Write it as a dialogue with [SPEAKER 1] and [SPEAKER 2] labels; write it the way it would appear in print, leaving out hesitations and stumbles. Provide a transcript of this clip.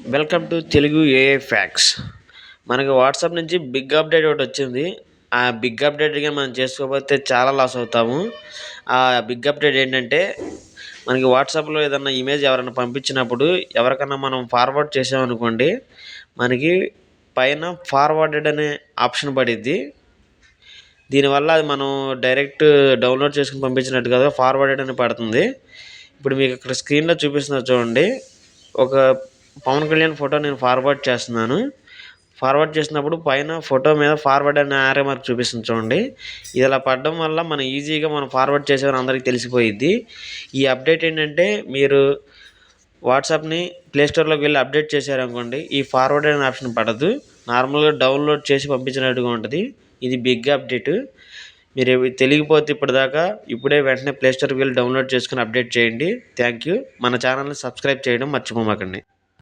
[SPEAKER 1] Welcome to Telugu AI facts. మనకి WhatsApp నుంచి big update ఒకటి వచ్చింది. ఆ బిగ్ అప్డేట్గా మనం చేసుకోకపోతే చాలా లాస్ అవుతాము. ఆ బిగ్ అప్డేట్ ఏంటంటే, మనకి వాట్సాప్లో ఏదన్నా ఇమేజ్ ఎవరైనా పంపించినప్పుడు ఎవరికన్నా మనం ఫార్వర్డ్ చేసామనుకోండి, మనకి పైన ఫార్వర్డెడ్ అనే ఆప్షన్ పడిద్ది. దీనివల్ల అది మనం డైరెక్ట్ డౌన్లోడ్ చేసుకుని పంపించినట్టు కదా, ఫార్వర్డెడ్ అని పడుతుంది. ఇప్పుడు మీకు ఇక్కడ స్క్రీన్లో చూపిస్తున్నారు చూడండి. ఒక పవన్ కళ్యాణ్ ఫోటో నేను ఫార్వర్డ్ చేస్తున్నాను. ఫార్వర్డ్ చేసినప్పుడు పైన ఫోటో మీద ఫార్వర్డ్ అనే ఆరో మార్క్ చూపిస్తుంది చూడండి. ఇది ఇలా పడడం వల్ల మనం ఈజీగా మనం ఫార్వర్డ్ చేసేవారు అందరికీ తెలిసిపోయిద్ది. ఈ అప్డేట్ ఏంటంటే, మీరు వాట్సాప్ని ప్లేస్టోర్లోకి వెళ్ళి అప్డేట్ చేశారనుకోండి, ఈ ఫార్వర్డ్ అనే ఆప్షన్ పడదు. నార్మల్గా డౌన్లోడ్ చేసి పంపించినట్టుగా ఉంటుంది. ఇది బిగ్ అప్డేట్. మీరు తెలియకపోతే ఇప్పటిదాకా ఇప్పుడే వెంటనే ప్లేస్టోర్కి వెళ్ళి డౌన్లోడ్ చేసుకుని అప్డేట్ చేయండి. Thank you. మన ఛానల్ని సబ్స్క్రైబ్ చేయడం మర్చిపోమాకండి.